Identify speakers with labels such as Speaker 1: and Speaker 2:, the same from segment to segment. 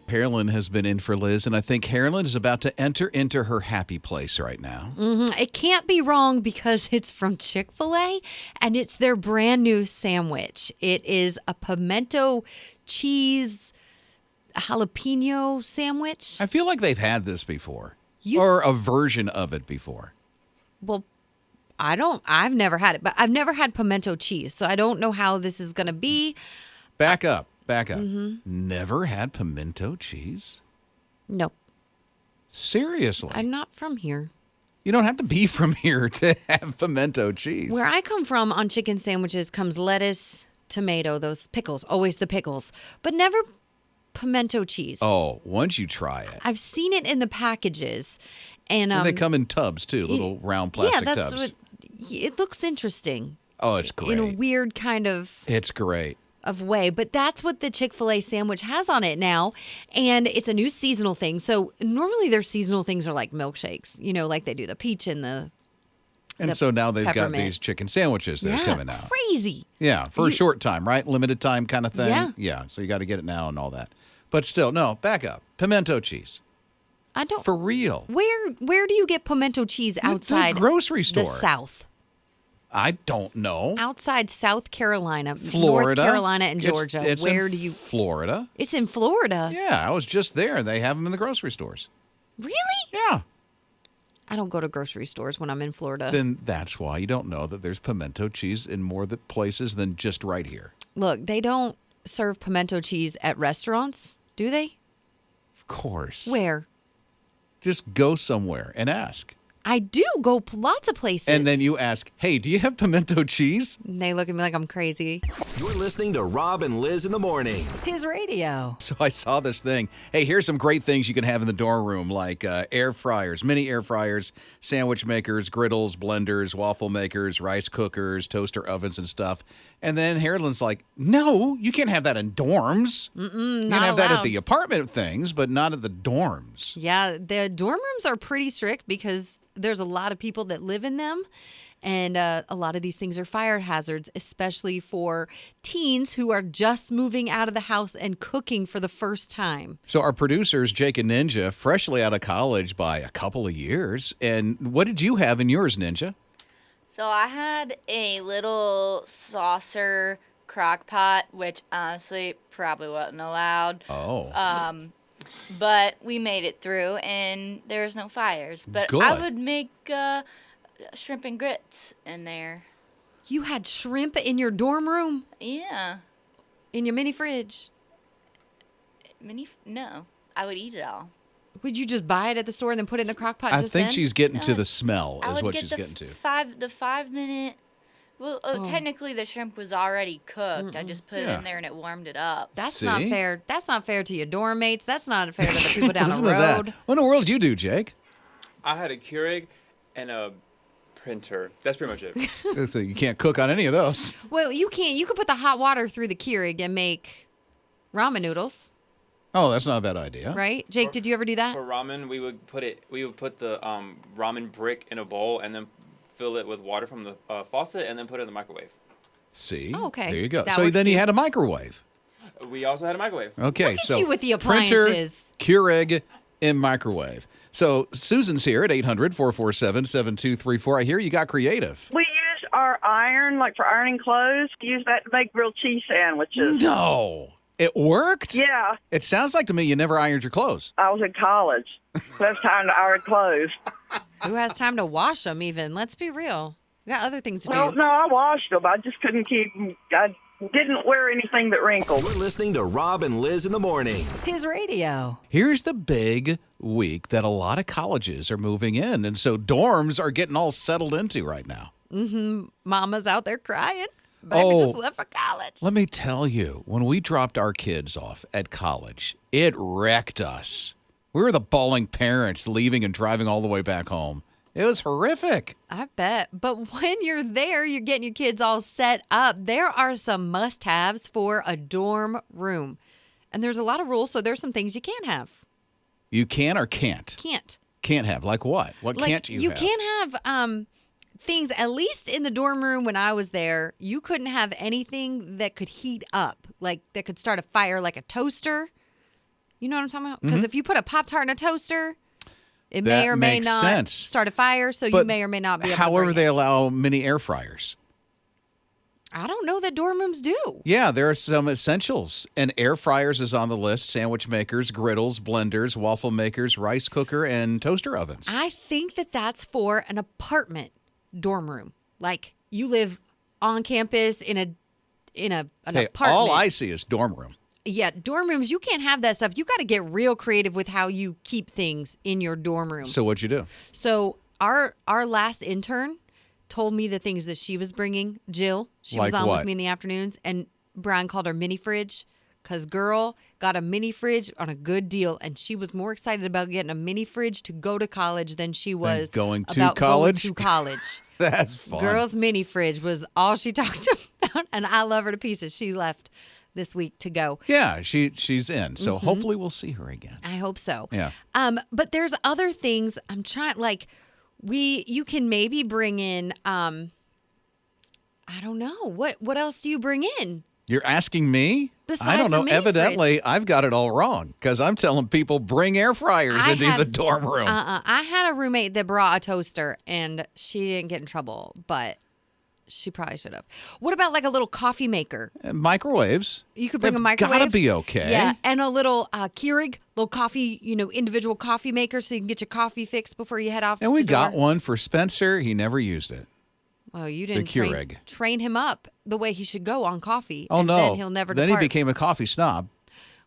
Speaker 1: Carolyn has been in for Liz, and I think Carolyn is about to enter into her happy place right now.
Speaker 2: It can't be wrong because it's from Chick-fil-A, and it's their brand new sandwich. It is a pimento cheese jalapeno sandwich.
Speaker 1: I feel like they've had this before, or a version of it before.
Speaker 2: Well, I've never had it, but I've never had pimento cheese, so I don't know how this is going to be.
Speaker 1: Back up. Never had pimento cheese?
Speaker 2: No.
Speaker 1: Seriously?
Speaker 2: I'm not from here.
Speaker 1: You don't have to be from here to have pimento cheese.
Speaker 2: Where I come from on chicken sandwiches comes lettuce, tomato, those pickles, always the pickles, but never pimento cheese.
Speaker 1: Oh, once you try it.
Speaker 2: I've seen it in the packages. And
Speaker 1: they come in tubs, too, little round plastic tubs.
Speaker 2: Yeah, that's it looks interesting.
Speaker 1: Oh, it's great.
Speaker 2: In a weird kind of...
Speaker 1: It's great.
Speaker 2: Of way, but that's what the Chick-fil-A sandwich has on it now, and it's a new seasonal thing. So normally their seasonal things are like milkshakes, like they do the peach and the
Speaker 1: so now they've
Speaker 2: peppermint.
Speaker 1: got these chicken sandwiches that are coming out.
Speaker 2: Crazy.
Speaker 1: Yeah, for a short time, right? Limited time kind of thing.
Speaker 2: Yeah.
Speaker 1: So you got to get it now and all that. But still, no, back up. Pimento cheese.
Speaker 2: I don't.
Speaker 1: For real.
Speaker 2: Where do you get pimento cheese outside
Speaker 1: the grocery store?
Speaker 2: The South.
Speaker 1: I don't know.
Speaker 2: Outside South Carolina,
Speaker 1: Florida,
Speaker 2: North Carolina, and Georgia.
Speaker 1: It's
Speaker 2: Where
Speaker 1: in
Speaker 2: do you?
Speaker 1: Florida.
Speaker 2: It's in Florida.
Speaker 1: Yeah, I was just there. They have them in the grocery stores.
Speaker 2: Really?
Speaker 1: Yeah.
Speaker 2: I don't go to grocery stores when I'm in Florida.
Speaker 1: Then that's why you don't know that there's pimento cheese in more places than just right here.
Speaker 2: Look, they don't serve pimento cheese at restaurants, do they?
Speaker 1: Of course.
Speaker 2: Where?
Speaker 1: Just go somewhere and ask.
Speaker 2: I do go lots of places.
Speaker 1: And then you ask, hey, do you have pimento cheese?
Speaker 2: And they look at me like I'm crazy.
Speaker 3: You're listening to Rob and Liz in the morning.
Speaker 4: His radio.
Speaker 1: So I saw this thing. Hey, here's some great things you can have in the dorm room, like air fryers, mini air fryers, sandwich makers, griddles, blenders, waffle makers, rice cookers, toaster ovens, and stuff. And then Harlan's like, no, you can't have that in dorms. You can have that at the apartment things, but not at the dorms.
Speaker 2: Yeah, the dorm rooms are pretty strict because there's a lot of people that live in them. And a lot of these things are fire hazards, especially for teens who are just moving out of the house and cooking for the first time.
Speaker 1: So our producers, Jake and Ninja, freshly out of college by a couple of years. And what did you have in yours, Ninja?
Speaker 5: So I had a little saucer crock pot, which honestly probably wasn't allowed.
Speaker 1: Oh.
Speaker 5: But we made it through, and there was no fires. But
Speaker 1: Good.
Speaker 5: I would make shrimp and grits in there.
Speaker 2: You had shrimp in your dorm room?
Speaker 5: Yeah.
Speaker 2: In your mini fridge?
Speaker 5: No. I would eat it all.
Speaker 2: Would you just buy it at the store and then put it in the crock pot
Speaker 1: I
Speaker 2: just
Speaker 1: think
Speaker 2: then?
Speaker 1: she's getting to the smell
Speaker 5: I
Speaker 1: is
Speaker 5: would
Speaker 1: what
Speaker 5: get
Speaker 1: she's
Speaker 5: the
Speaker 1: getting to.
Speaker 5: The 5 minute. Well, technically the shrimp was already cooked. I just put it in there and it warmed it up.
Speaker 2: That's
Speaker 1: See?
Speaker 2: not fair. That's not fair to your dorm mates. That's not fair to the people down the
Speaker 1: Listen to that.
Speaker 2: road.
Speaker 1: What in the world did you do, Jake?
Speaker 6: I had a Keurig and a printer. That's pretty much it.
Speaker 1: So you can't cook on any of those.
Speaker 2: Well, you can't. You could put the hot water through the Keurig and make ramen noodles,
Speaker 1: Oh, that's not a bad idea.
Speaker 2: right? Jake, did you ever do that?
Speaker 6: For ramen, we would put the ramen brick in a bowl and then fill it with water from the faucet and then put it in the microwave.
Speaker 1: See?
Speaker 2: Oh, okay.
Speaker 1: There you go.
Speaker 2: That
Speaker 1: So
Speaker 2: works
Speaker 1: then you
Speaker 2: too.
Speaker 1: had a microwave.
Speaker 6: We also had a microwave.
Speaker 1: Okay,
Speaker 2: Look at
Speaker 1: so
Speaker 2: you with the
Speaker 1: printer,
Speaker 2: appliances.
Speaker 1: Keurig, and microwave. So Susan's here at 800-447-7234. I hear you got creative.
Speaker 7: We use our iron, like for ironing clothes, use that to make grilled cheese sandwiches.
Speaker 1: No. It worked?
Speaker 7: Yeah,
Speaker 1: It sounds like to me you never ironed your clothes.
Speaker 7: I was in college. So it's time to iron clothes.
Speaker 2: Who has time to wash them even? Let's be real. We got other things to
Speaker 7: Well,
Speaker 2: do.
Speaker 7: no, I washed them. I just couldn't keep them. I didn't wear anything that wrinkled.
Speaker 3: You're listening to Rob and Liz in the morning.
Speaker 4: His radio.
Speaker 1: Here's the big week that a lot of colleges are moving in, and so dorms are getting all settled into right now.
Speaker 2: Mama's out there crying. Baby just left for college.
Speaker 1: Let me tell you, when we dropped our kids off at college, it wrecked us. We were the bawling parents leaving and driving all the way back home. It was horrific.
Speaker 2: I bet. But when you're there, you're getting your kids all set up. There are some must-haves for a dorm room. And there's a lot of rules, so there's some things you can't have.
Speaker 1: You can or can't?
Speaker 2: Can't.
Speaker 1: Can't have. Like what? What
Speaker 2: Like,
Speaker 1: can't you have?
Speaker 2: can't have things, at least in the dorm room when I was there, you couldn't have anything that could heat up, like that could start a fire, like a toaster. You know what I'm talking about? Because if you put a Pop-Tart in a toaster, it may
Speaker 1: That
Speaker 2: or may
Speaker 1: makes
Speaker 2: not
Speaker 1: sense.
Speaker 2: start a fire, so you
Speaker 1: But
Speaker 2: may or may not be able to
Speaker 1: however,
Speaker 2: bring
Speaker 1: they
Speaker 2: it.
Speaker 1: allow mini air fryers.
Speaker 2: I don't know that dorm rooms do.
Speaker 1: Yeah, there are some essentials. And air fryers is on the list. Sandwich makers, griddles, blenders, waffle makers, rice cooker, and toaster ovens.
Speaker 2: I think that that's for an apartment dorm room. Like you live on campus in an
Speaker 1: Hey,
Speaker 2: apartment.
Speaker 1: all I see is dorm room.
Speaker 2: Yeah, dorm rooms, you can't have that stuff. You got to get real creative with how you keep things in your dorm room.
Speaker 1: So what'd you do?
Speaker 2: So our last intern told me the things that she was bringing. Jill, she was
Speaker 1: Like
Speaker 2: on
Speaker 1: what?
Speaker 2: with me in the afternoons, and Brian called her mini fridge because girl got a mini fridge on a good deal, and she was more excited about getting a mini fridge to go to college than she was
Speaker 1: going to
Speaker 2: about
Speaker 1: college?
Speaker 2: Going to college.
Speaker 1: That's fun.
Speaker 2: Girl's mini fridge was all she talked about, and I love her to pieces. She left this week to go.
Speaker 1: Yeah, she's in. So hopefully we'll see her again.
Speaker 2: I hope so.
Speaker 1: Yeah.
Speaker 2: But there's other things I'm trying, like you can maybe bring in I don't know. What else do you bring in?
Speaker 1: You're asking me? I
Speaker 2: Besides
Speaker 1: don't know.
Speaker 2: the mini
Speaker 1: Evidently, I've got it all wrong because I'm telling people bring air fryers into the dorm room.
Speaker 2: I had a roommate that brought a toaster and she didn't get in trouble, but she probably should have. What about like a little coffee maker?
Speaker 1: Microwaves.
Speaker 2: You could bring a
Speaker 1: They've
Speaker 2: microwave.
Speaker 1: Gotta be okay.
Speaker 2: Yeah, and a little Keurig, little coffee, individual coffee maker so you can get your coffee fixed before you head off.
Speaker 1: And we
Speaker 2: the door.
Speaker 1: got one for Spencer. He never used it.
Speaker 2: Well, you didn't
Speaker 1: Keurig.
Speaker 2: train him up the way he should go on coffee.
Speaker 1: Oh,
Speaker 2: and
Speaker 1: no.
Speaker 2: Then he'll never
Speaker 1: Then
Speaker 2: depart.
Speaker 1: he became a coffee snob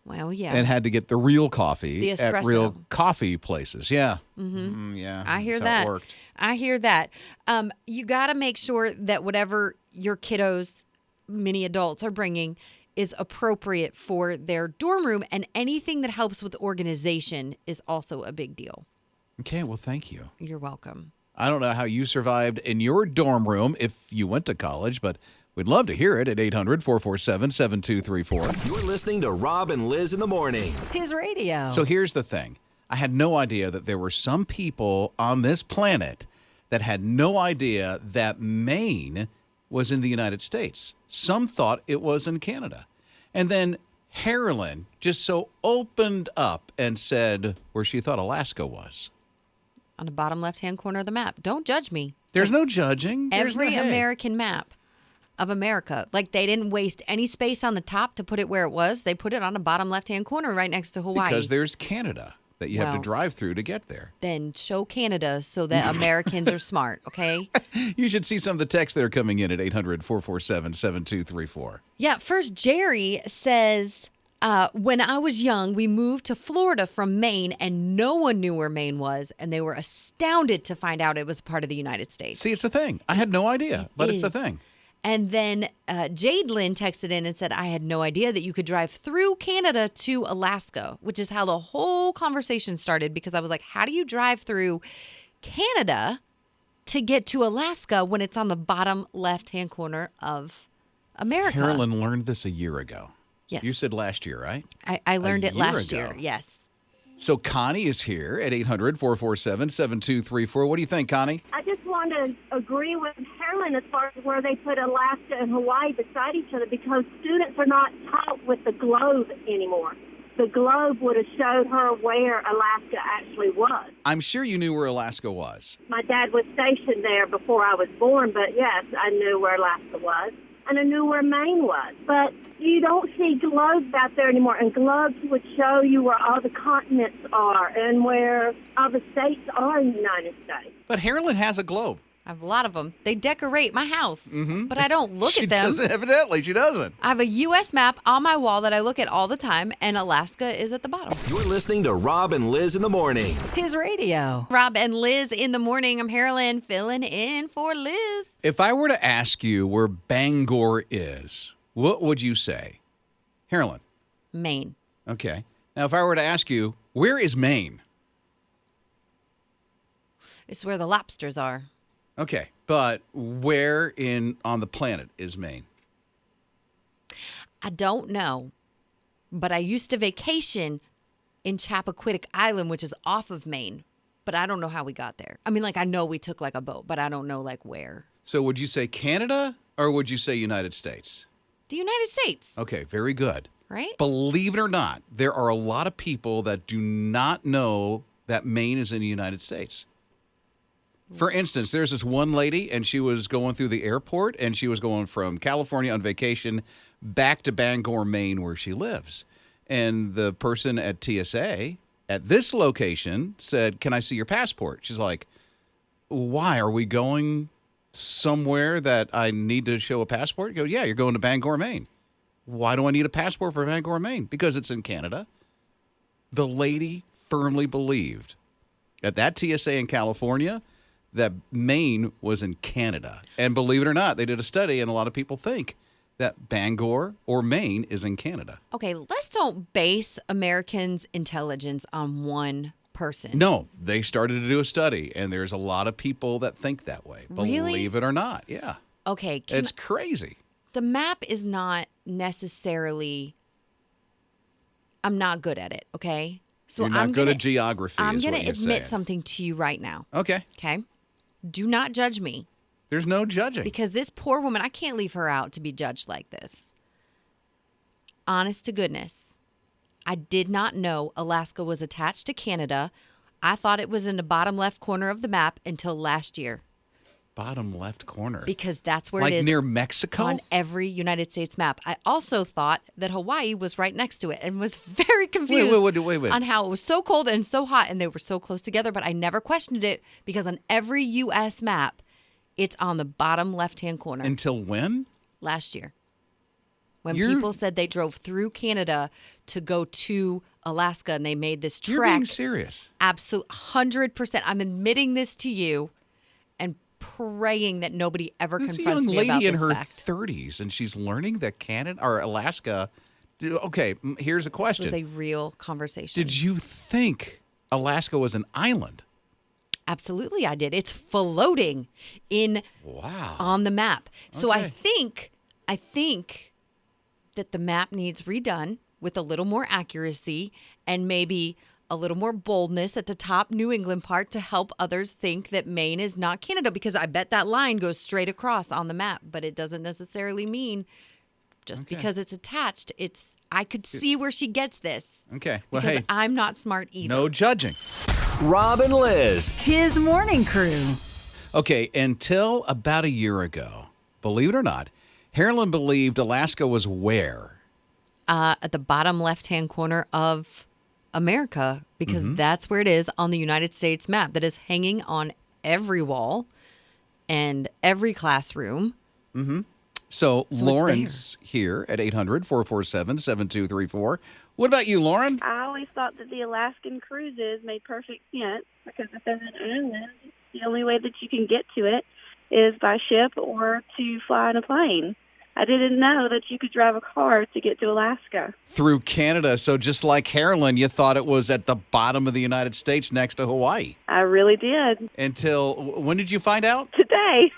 Speaker 2: Well, yeah.
Speaker 1: and had to get the real coffee
Speaker 2: The
Speaker 1: at real
Speaker 2: espresso.
Speaker 1: coffee places. Yeah. Yeah.
Speaker 2: I hear
Speaker 1: that's how
Speaker 2: that.
Speaker 1: It worked.
Speaker 2: I hear that. You got to make sure that whatever your kiddos, mini adults, are bringing is appropriate for their dorm room, and anything that helps with organization is also a big deal.
Speaker 1: Okay. Well, thank you.
Speaker 2: You're welcome.
Speaker 1: I don't know how you survived in your dorm room if you went to college, but we'd love to hear it at 800-447-7234.
Speaker 3: You're listening to Rob and Liz in the morning.
Speaker 4: His radio.
Speaker 1: So here's the thing. I had no idea that there were some people on this planet that had no idea that Maine was in the United States. Some thought it was in Canada. And then Harlan just so opened up and said where she thought Alaska was.
Speaker 2: On the bottom left-hand corner of the map. Don't judge me.
Speaker 1: There's no judging. There's
Speaker 2: Every
Speaker 1: no, hey.
Speaker 2: American map of America, like they didn't waste any space on the top to put it where it was. They put it on the bottom left-hand corner right next to Hawaii.
Speaker 1: Because there's Canada that you have to
Speaker 2: Well.
Speaker 1: drive through to get there.
Speaker 2: Then show Canada so that Americans are smart, okay?
Speaker 1: You should see some of the texts that are coming in at 800-447-7234.
Speaker 2: Yeah, first, Jerry says, when I was young, we moved to Florida from Maine, and no one knew where Maine was, and they were astounded to find out it was part of the United States.
Speaker 1: See, it's a thing. I had no idea, but it's a
Speaker 2: is.
Speaker 1: thing.
Speaker 2: And then Jade Lynn texted in and said, I had no idea that you could drive through Canada to Alaska, which is how the whole conversation started, because I was like, how do you drive through Canada to get to Alaska when it's on the bottom left-hand corner of America?
Speaker 1: Carolyn learned this a year ago.
Speaker 2: Yes.
Speaker 1: You said last year, right?
Speaker 2: I learned it
Speaker 1: year
Speaker 2: last
Speaker 1: ago.
Speaker 2: year, yes.
Speaker 1: So Connie is here at 800-447-7234. What do you think, Connie?
Speaker 8: I just want to agree with Carolyn as far as where they put Alaska and Hawaii beside each other, because students are not taught with the globe anymore. The globe would have showed her where Alaska actually was.
Speaker 1: I'm sure you knew where Alaska was.
Speaker 8: My dad was stationed there before I was born, but yes, I knew where Alaska was. And I knew where Maine was. But you don't see globes out there anymore, and globes would show you where all the continents are and where all the states are in the United States.
Speaker 1: But Harlan has a globe.
Speaker 2: I have a lot of them. They decorate my house, but I don't look
Speaker 1: she
Speaker 2: at them.
Speaker 1: Doesn't, evidently, she doesn't.
Speaker 2: I have a U.S. map on my wall that I look at all the time, and Alaska is at the bottom.
Speaker 3: You're listening to Rob and Liz in the morning.
Speaker 4: His radio.
Speaker 2: Rob and Liz in the morning. I'm Harlan filling in for Liz.
Speaker 1: If I were to ask you where Bangor is, what would you say? Harlan.
Speaker 2: Maine.
Speaker 1: Okay. Now, if I were to ask you, where is Maine?
Speaker 2: It's where the lobsters are.
Speaker 1: Okay. But where on the planet is Maine?
Speaker 2: I don't know, but I used to vacation in Chappaquiddick Island, which is off of Maine. but I don't know how we got there. I mean, like, I know we took like a boat, but I don't know like where.
Speaker 1: So would you say Canada or would you say United States?
Speaker 2: The United States,
Speaker 1: Okay, very good.
Speaker 2: right?
Speaker 1: Believe it or not, there are a lot of people that do not know that Maine is in the United States. For instance, there's this one lady, and she was going through the airport, and she was going from California on vacation back to Bangor, Maine, where she lives. And the person at TSA at this location said, "Can I see your passport?" She's like, "Why? Are we going somewhere that I need to show a passport?" You go, "Yeah, you're going to Bangor, Maine." "Why do I need a passport for Bangor, Maine?" "Because it's in Canada." The lady firmly believed at that TSA in California that Maine was in Canada. And believe it or not, they did a study, and a lot of people think that Bangor or Maine is in Canada.
Speaker 2: Okay, let's don't base Americans' intelligence on one person.
Speaker 1: No, they started to do a study, and there's a lot of people that think that way.
Speaker 2: Really?
Speaker 1: Believe it or not. Yeah.
Speaker 2: Okay,
Speaker 1: It's crazy.
Speaker 2: the map is not necessarily. I'm not good at it. Okay, so
Speaker 1: You're not
Speaker 2: I'm
Speaker 1: good
Speaker 2: gonna,
Speaker 1: at geography.
Speaker 2: I'm
Speaker 1: is
Speaker 2: going
Speaker 1: what
Speaker 2: to
Speaker 1: you're
Speaker 2: admit
Speaker 1: saying.
Speaker 2: something to you right now.
Speaker 1: Okay.
Speaker 2: Okay, do not judge me.
Speaker 1: There's no judging.
Speaker 2: Because this poor woman, I can't leave her out to be judged like this. Honest to goodness, I did not know Alaska was attached to Canada. I thought it was in the bottom left corner of the map until last year
Speaker 1: Bottom left corner.
Speaker 2: because that's where
Speaker 1: like
Speaker 2: it is
Speaker 1: near Mexico?
Speaker 2: on every United States map. I also thought that Hawaii was right next to it and was very confused
Speaker 1: Wait.
Speaker 2: on how it was so cold and so hot and they were so close together, but I never questioned it because on every U.S. map, it's on the bottom left-hand corner.
Speaker 1: Until when?
Speaker 2: Last year when
Speaker 1: You're-
Speaker 2: people said they drove through Canada to go to Alaska and they made this
Speaker 1: You're
Speaker 2: trek.
Speaker 1: being serious.
Speaker 2: Absolute 100%. I'm admitting this to you and praying that nobody ever
Speaker 1: This is a
Speaker 2: confronts
Speaker 1: young
Speaker 2: me about
Speaker 1: lady in
Speaker 2: this
Speaker 1: her
Speaker 2: fact.
Speaker 1: 30s, and she's learning that Canada or Alaska. Okay, here's a
Speaker 2: This
Speaker 1: question.
Speaker 2: was a real conversation.
Speaker 1: Did you think Alaska was an island?
Speaker 2: Absolutely, I did. It's floating in
Speaker 1: Wow.
Speaker 2: on the map. So
Speaker 1: Okay.
Speaker 2: I think that the map needs redone with a little more accuracy and maybe a little more boldness at the top New England part to help others think that Maine is not Canada, because I bet that line goes straight across on the map, but it doesn't necessarily mean just
Speaker 1: Okay.
Speaker 2: because it's attached. I could see where she gets this.
Speaker 1: Okay. Well,
Speaker 2: Because
Speaker 1: hey,
Speaker 2: I'm not smart either.
Speaker 1: no judging.
Speaker 3: Rob and Lizz.
Speaker 4: His morning crew.
Speaker 1: Okay, until about a year ago, believe it or not, Harlan believed Alaska was where?
Speaker 2: At the bottom left-hand corner of America, because
Speaker 1: Mm-hmm.
Speaker 2: that's where it is on the United States map that is hanging on every wall and every classroom.
Speaker 1: So
Speaker 2: it's
Speaker 1: Lauren's here at 800-447-7234. What about you, Lauren?
Speaker 9: I always thought that the Alaskan cruises made perfect sense because if there's an island, the only way that you can get to it is by ship or to fly in a plane. I didn't know that you could drive a car to get to Alaska.
Speaker 1: Through Canada. So just like Harlan, you thought it was at the bottom of the United States next to Hawaii.
Speaker 9: I really did.
Speaker 1: Until when did you find out?
Speaker 9: Today.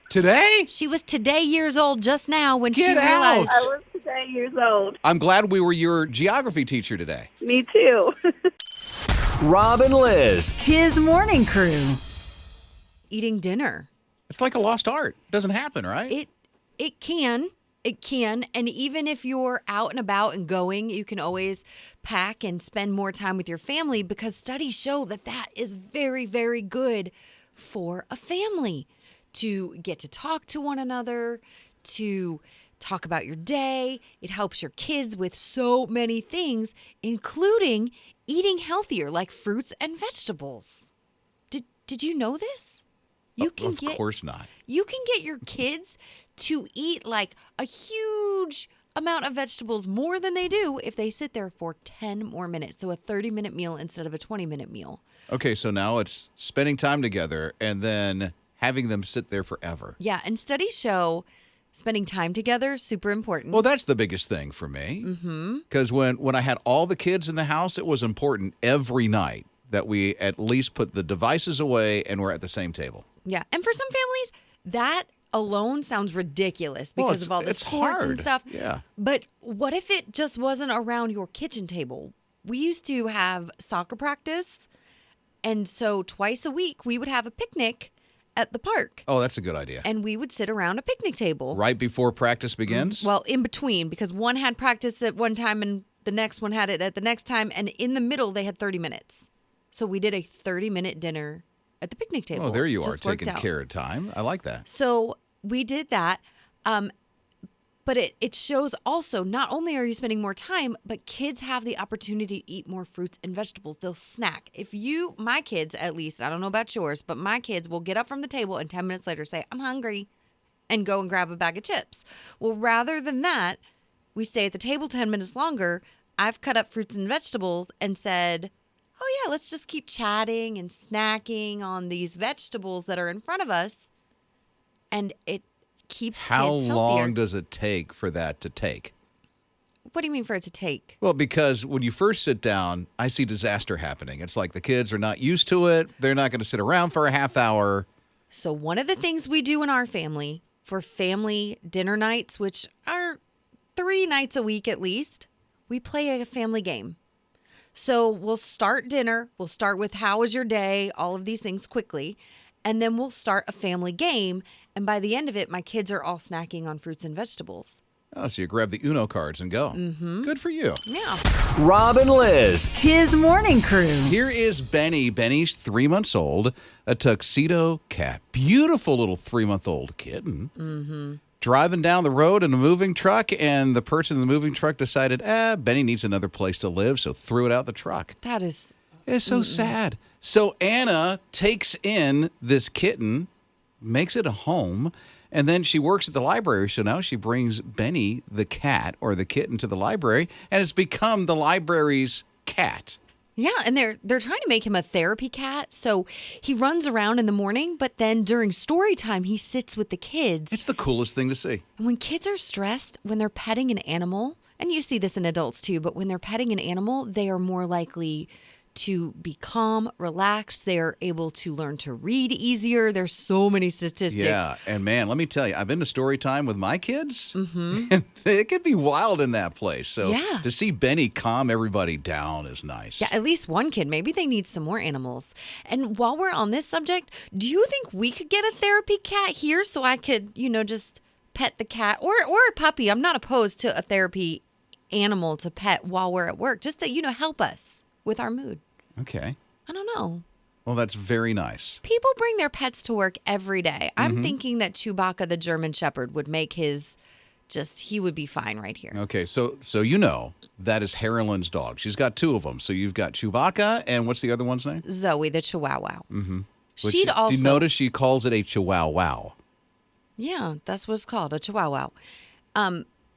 Speaker 1: Today?
Speaker 2: She was today years old just now when she
Speaker 1: Get out.
Speaker 2: realized.
Speaker 9: I was today years old.
Speaker 1: I'm glad we were your geography teacher today.
Speaker 9: Me too.
Speaker 3: Rob and Lizz.
Speaker 4: His morning crew.
Speaker 2: Eating dinner.
Speaker 1: It's like a lost art. Doesn't happen, right?
Speaker 2: It can. And even if you're out and about and going, you can always pack and spend more time with your family, because studies show that that is very, very good for a family, to get to talk to one another, to talk about your day. It helps your kids with so many things, including eating healthier, like fruits and vegetables. Did you know this?
Speaker 1: Of course not.
Speaker 2: You can get your kids to eat like a huge amount of vegetables, more than they do if they sit there for 10 more minutes. So a 30-minute meal instead of a 20-minute meal.
Speaker 1: Okay, so now it's spending time together and then having them sit there forever.
Speaker 2: Yeah, and studies show spending time together, super important.
Speaker 1: Well, that's the biggest thing for me. Because when I had all the kids in the house, it was important every night that we at least put the devices away and we're at the same table.
Speaker 2: Yeah, and for some families, that alone sounds ridiculous because of all the
Speaker 1: it's
Speaker 2: sports
Speaker 1: hard.
Speaker 2: and stuff.
Speaker 1: Yeah.
Speaker 2: But what if it just wasn't around your kitchen table? We used to have soccer practice And so twice a week, we would have a picnic at the park.
Speaker 1: Oh, that's a good idea.
Speaker 2: And we would sit around a picnic table.
Speaker 1: Right before practice begins?
Speaker 2: Well, in between, because one had practice at one time and the next one had it at the next time. And in the middle, they had 30 minutes. So we did a 30-minute dinner at the picnic table.
Speaker 1: Oh, there you are,
Speaker 2: Just worked
Speaker 1: taking
Speaker 2: out.
Speaker 1: care of time. I like that.
Speaker 2: So we did that. But it shows also, not only are you spending more time, but kids have the opportunity to eat more fruits and vegetables. They'll snack. My kids at least, I don't know about yours, but my kids will get up from the table and 10 minutes later say, I'm hungry, and go and grab a bag of chips. Well, rather than that, we stay at the table 10 minutes longer. I've cut up fruits and vegetables and said, oh yeah, let's just keep chatting and snacking on these vegetables that are in front of us. And it keeps
Speaker 1: How
Speaker 2: kids healthier.
Speaker 1: long does it take for that to take?
Speaker 2: What do you mean for it to take?
Speaker 1: Well, because when you first sit down, I see disaster happening. It's like the kids are not used to it. They're not going to sit around for a half hour.
Speaker 2: So one of the things we do in our family for family dinner nights, which are 3 nights a week at least, we play a family game. So we'll start dinner. We'll start with how was your day, all of these things quickly. And then we'll start a family game. And by the end of it, my kids are all snacking on fruits and vegetables.
Speaker 1: Oh, so you grab the Uno cards and go.
Speaker 2: Mm-hmm.
Speaker 1: Good for you.
Speaker 2: Yeah.
Speaker 3: Rob and Lizz.
Speaker 4: His morning crew.
Speaker 1: Here is Benny. Benny's 3 months old, a tuxedo cat. Beautiful little 3-month-old kitten.
Speaker 2: Mm-hmm.
Speaker 1: Driving down the road in a moving truck, and the person in the moving truck decided, Benny needs another place to live, so threw it out the truck.
Speaker 2: That is...
Speaker 1: It's so sad. So Anna takes in this kitten, makes it a home, and then she works at the library. So now she brings Benny, the cat, or the kitten, to the library, and it's become the library's cat.
Speaker 2: Yeah, and they're trying to make him a therapy cat. So he runs around in the morning, but then during story time, he sits with the kids.
Speaker 1: It's the coolest thing to see.
Speaker 2: And when kids are stressed, when they're petting an animal, and you see this in adults too, but when they're petting an animal, they are more likely to be calm, relaxed. They are able to learn to read easier. There's so many statistics.
Speaker 1: Yeah, and man, let me tell you, I've been to story time with my kids,
Speaker 2: Mm-hmm.
Speaker 1: and it can be wild in that place. So
Speaker 2: Yeah.
Speaker 1: to see Benny calm everybody down is nice.
Speaker 2: Yeah, at least one kid. Maybe they need some more animals. And while we're on this subject, do you think we could get a therapy cat here so I could, just pet the cat or a puppy? I'm not opposed to a therapy animal to pet while we're at work, just to, help us with our mood.
Speaker 1: Okay.
Speaker 2: I don't know.
Speaker 1: Well, that's very nice.
Speaker 2: People bring their pets to work every day. I'm
Speaker 1: Mm-hmm.
Speaker 2: thinking that Chewbacca the German Shepherd would make he would be fine right here.
Speaker 1: Okay, so that is Harlan's dog. She's got 2 of them. So you've got Chewbacca, and what's the other one's name?
Speaker 2: Zoe the Chihuahua.
Speaker 1: Mm-hmm.
Speaker 2: She'd also...
Speaker 1: Do you notice she calls it a Chihuahua?
Speaker 2: Yeah, that's what it's called, a Chihuahua.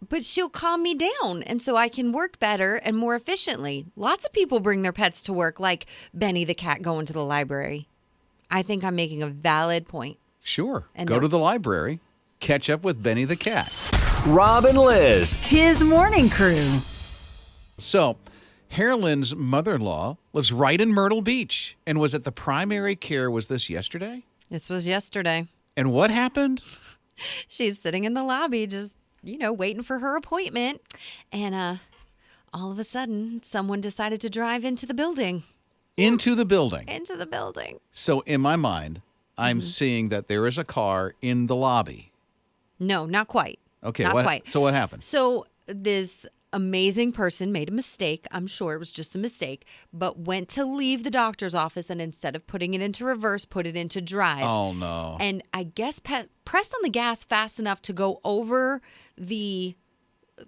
Speaker 2: But she'll calm me down, and so I can work better and more efficiently. Lots of people bring their pets to work, like Benny the cat going to the library. I think I'm making a valid point.
Speaker 1: Sure.
Speaker 2: And
Speaker 1: Go to the library, catch up with Benny the cat.
Speaker 3: Rob and Lizz.
Speaker 4: His morning crew.
Speaker 1: So, Harlan's mother-in-law lives right in Myrtle Beach and was at the primary care. Was this yesterday?
Speaker 2: This was yesterday.
Speaker 1: And what happened?
Speaker 2: She's sitting in the lobby just, waiting for her appointment. And all of a sudden, someone decided to drive into the building.
Speaker 1: Into the building.
Speaker 2: Into the building.
Speaker 1: So, in my mind, I'm seeing that there is a car in the lobby.
Speaker 2: No, not quite.
Speaker 1: Okay,
Speaker 2: Not quite.
Speaker 1: So what happened?
Speaker 2: So this amazing person made a mistake. I'm sure it was just a mistake, but went to leave the doctor's office and instead of putting it into reverse, put it into drive.
Speaker 1: Oh, no.
Speaker 2: And I guess pressed on the gas fast enough to go over the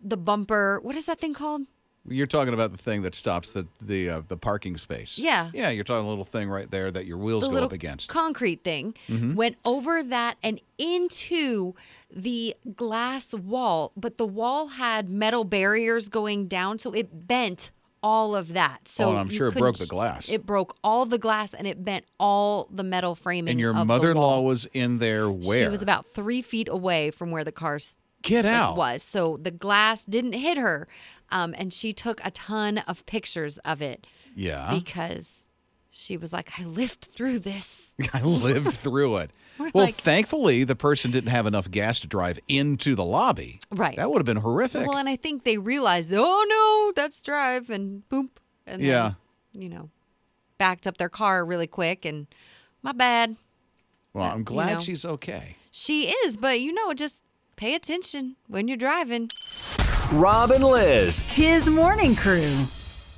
Speaker 2: bumper. What is that thing called?
Speaker 1: You're talking about the thing that stops the parking space.
Speaker 2: Yeah.
Speaker 1: Yeah, you're talking a little thing right there that your wheels
Speaker 2: The
Speaker 1: go
Speaker 2: little
Speaker 1: up against.
Speaker 2: concrete thing. Went over that and into the glass wall, but the wall had metal barriers going down, so it bent all of that. So
Speaker 1: I'm
Speaker 2: you
Speaker 1: sure it broke
Speaker 2: couldn't-
Speaker 1: the glass.
Speaker 2: It broke all the glass and it bent all the metal framing.
Speaker 1: And your
Speaker 2: of the
Speaker 1: mother-in-law
Speaker 2: wall.
Speaker 1: was in there where?
Speaker 2: She was about 3 feet away from where the car
Speaker 1: Get out.
Speaker 2: was. So the glass didn't hit her. And she took a ton of pictures of it
Speaker 1: Yeah.
Speaker 2: because she was like, I lived through this.
Speaker 1: I lived through it.
Speaker 2: We're
Speaker 1: Well,
Speaker 2: like-
Speaker 1: thankfully, the person didn't have enough gas to drive into the lobby.
Speaker 2: Right.
Speaker 1: That would have been horrific.
Speaker 2: Well, and I think they realized, oh no, that's drive and boom. And
Speaker 1: Yeah.
Speaker 2: then, backed up their car really quick, and my bad.
Speaker 1: Well, I'm glad
Speaker 2: know.
Speaker 1: she's okay.
Speaker 2: She is, but just pay attention when you're driving.
Speaker 3: Rob and Lizz.
Speaker 4: His morning crew.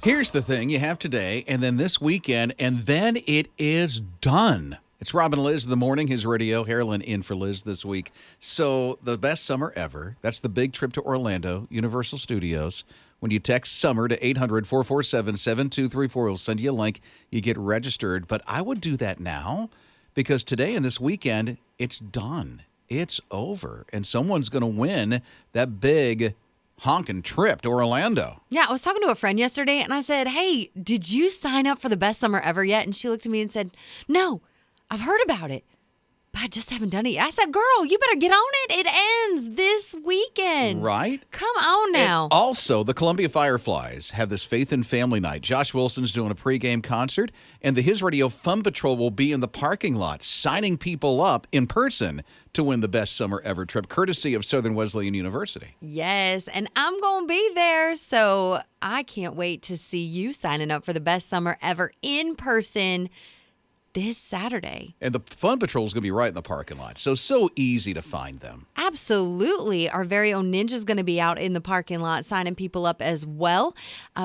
Speaker 1: Here's the thing you have today and then this weekend, and then it is done. It's Rob and Lizz in the morning, his radio. Harlan in for Liz this week. So the best summer ever. That's the big trip to Orlando, Universal Studios. When you text SUMMER to 800-447-7234, we'll send you a link. You get registered. But I would do that now because today and this weekend, it's done. It's over. And someone's going to win that big honking trip to Orlando.
Speaker 2: Yeah, I was talking to a friend yesterday, and I said, hey, did you sign up for the best summer ever yet? And she looked at me and said, no, I've heard about it, but I just haven't done it yet. I said, girl, you better get on it. It ends this weekend.
Speaker 1: Right?
Speaker 2: Come on now.
Speaker 1: And also, the Columbia Fireflies have this Faith and Family Night. Josh Wilson's doing a pregame concert, and the His Radio Fun Patrol will be in the parking lot signing people up in person to win the best summer ever trip, courtesy of Southern Wesleyan University.
Speaker 2: Yes, and I'm going to be there, so I can't wait to see you signing up for the best summer ever in person this Saturday.
Speaker 1: And the Fun Patrol is going to be right in the parking lot, so easy to find them.
Speaker 2: Absolutely. Our very own Ninja's going to be out in the parking lot signing people up as well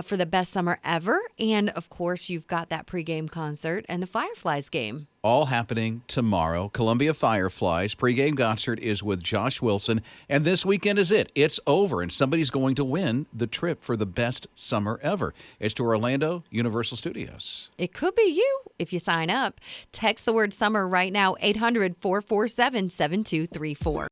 Speaker 2: for the best summer ever. And, of course, you've got that pregame concert and the Fireflies game.
Speaker 1: All happening tomorrow. Columbia Fireflies pregame concert is with Josh Wilson, and this weekend is it. It's over, and somebody's going to win the trip for the best summer ever. It's to Orlando, Universal Studios.
Speaker 2: It could be you if you sign up. Text the word summer right now, 800-447-7234.